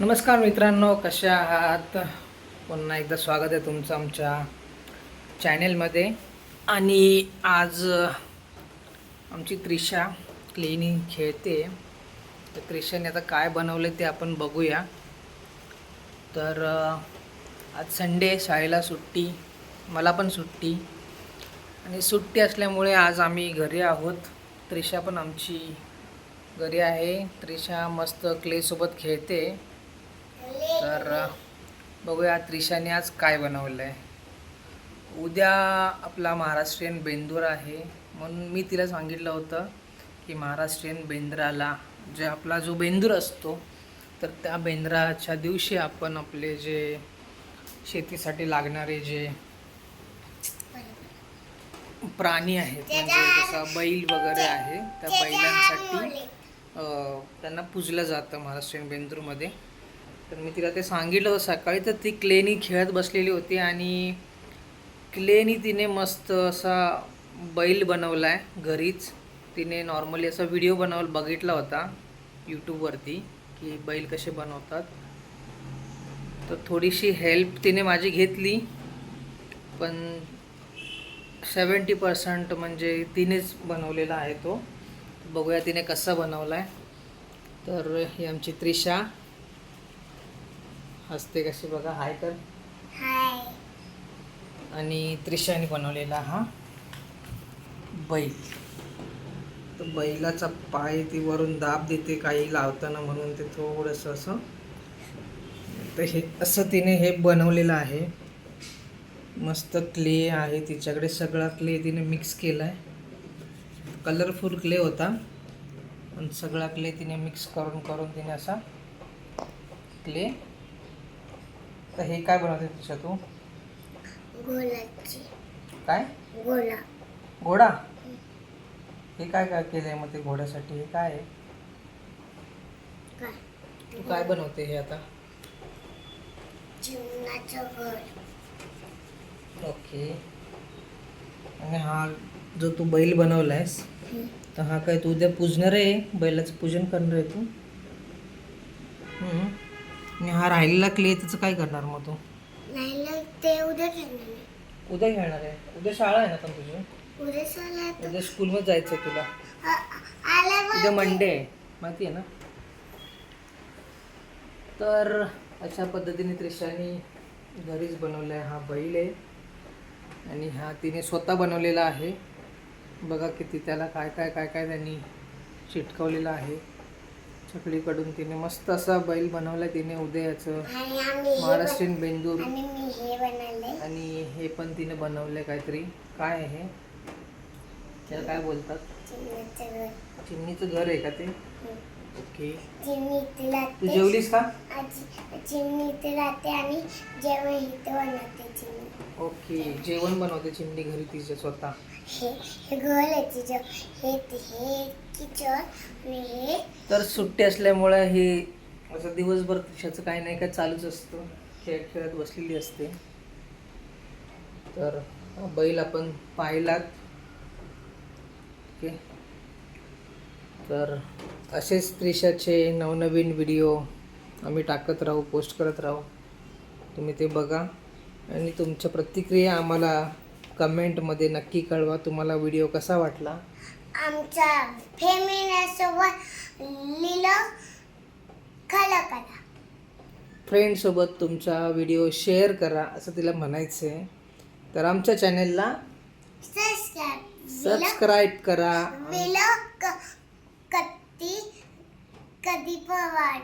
नमस्कार मित्रांनो, कशा आहात? पुन्हा एकदा स्वागत आहे तुमचं आमच्या चॅनेलमध्ये. आणि आज आमची त्रिशा क्लिनिंग खेळते. तर त्रिशाने आता काय बनवलं ते आपण बघूया. तर आज संडे, शाळेला सुट्टी, मला पण सुट्टी. आणि सुट्टी असल्यामुळे आज आम्ही घरी आहोत. त्रिशा पण आमची घरी आहे. त्रिशा मस्त क्लेसोबत खेळते. तर बघूया त्रिशाने आज काय बनवलं आहे. उद्या आपला महाराष्ट्रीयन बेंदूर आहे, म्हणून मी तिला सांगितलं होतं की महाराष्ट्रीयन बेंद्राला जे आपला जो बेंदूर असतो, तर त्या बेंद्राच्या दिवशी आपण आपले जे शेतीसाठी लागणारे जे प्राणी आहेत, म्हणजे जसं बैल वगैरे आहे, त्या बैलांसाठी त्यांना पूजलं जातं महाराष्ट्रीयन बेंदूरमध्ये. तर मी तिला ते सांगितलं होतं सकाळी. तर ती क्लेनी खेळत बसलेली होती आणि क्लेनी तिने मस्त असा बैल बनवला आहे घरीच. तिने नॉर्मली असा व्हिडिओ बघितला होता यूट्यूबवरती की बैल कसे बनवतात. तर थोडीशी हेल्प तिने माझी घेतली, पण 70% म्हणजे तिनेच बनवलेला आहे तो. बघूया तिने कसा बनवला आहे. तर ही आमची त्रिशा हसते कशी बघा. हाय कर. हाय. आणि त्रिशाने बनवलेला हा बैल. तर बैलाचा पाय ती वरून दाब देते काही लावताना, म्हणून ते थोडंसं असं. तर हे असं तिने हे बनवलेलं आहे. मस्त क्ले आहे तिच्याकडे, सगळा क्ले तिने मिक्स केला आहे. कलरफुल क्ले होता, पण सगळा क्ले तिने मिक्स करून तिने असा क्ले. तर हे काय बनवते तिच्या तू? घोडाची. काय? घोडा. घोडा? हे काय काय केलंय मग ते घोड्यासाठी? हे काय आहे? काय? तू काय बनवते हे आता? चिमणाचं घर. ओके. आणि हा जो तू बैल बनवलायस, तर हा काय तू उद्या पूजणार आहे? बैलाचं पूजन करणार आहे तू? आणि हा राहिलेला क्ले त्याचं काय करणार मग तू? नाही, ते उद्या खेळणार. उद्या खेळणार आहे? उद्या शाळा आहे ना पण तुझी? उद्या शाळा. उद्या स्कूलमध्ये जायचं आहे तुला. उद्या मंडे आहे, माहिती आहे ना? तर अशा पद्धतीने त्रिशाने घरीच बनवला आहे. हा बैल आहे आणि हा तिने स्वतः बनवलेला आहे. बघा किती त्याला काय काय काय काय त्यांनी चिटकवलेलं आहे. छकडीकडून तिने मस्त असा बैल बनवला तिने उद्याचं महाराष्ट्रीयन बेंदूर. आणि हे पण तिने बनवलंय काहीतरी. काय आहे हे? त्याला काय बोलतात? चिमणीचं घर आहे का ते? ओके. तू जेवलीस का? चिमणी इथे राहते आणि जेवण इथे बनवते चिमणी. ओके, जेवण बनवते चिमणी घरी तिच्या स्वतः. हे घर आहे तिचं. हे किचन. हे तर सुट्टी असल्यामुळे हे असं दिवसभर तिच्याचं काही नाही काय चालूच असतं. खेळत बसलेली असते. तर बैल आपण पाहिलात. ओके. तर असेच त्रिशाचे नवनवीन व्हिडिओ आम्ही टाकत राहू, पोस्ट करत राहू. तुम्ही ते बघा आणि तुमच्या प्रतिक्रिया आम्हाला कमेंटमध्ये नक्की कळवा. तुम्हाला व्हिडिओ कसा वाटला? आमच्या फॅमिलीसोबत लिहिलं खालं करा. फ्रेंडसोबत तुमचा व्हिडिओ शेअर करा असं तिला म्हणायचं आहे. तर आमच्या चॅनेलला सबस्क्राईब करा. कधी बाय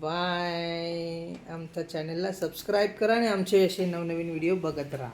बाय. आमच्या चॅनेलला सबस्क्राईब करा आणि आमचे असे नवनवीन व्हिडिओ बघत राहा.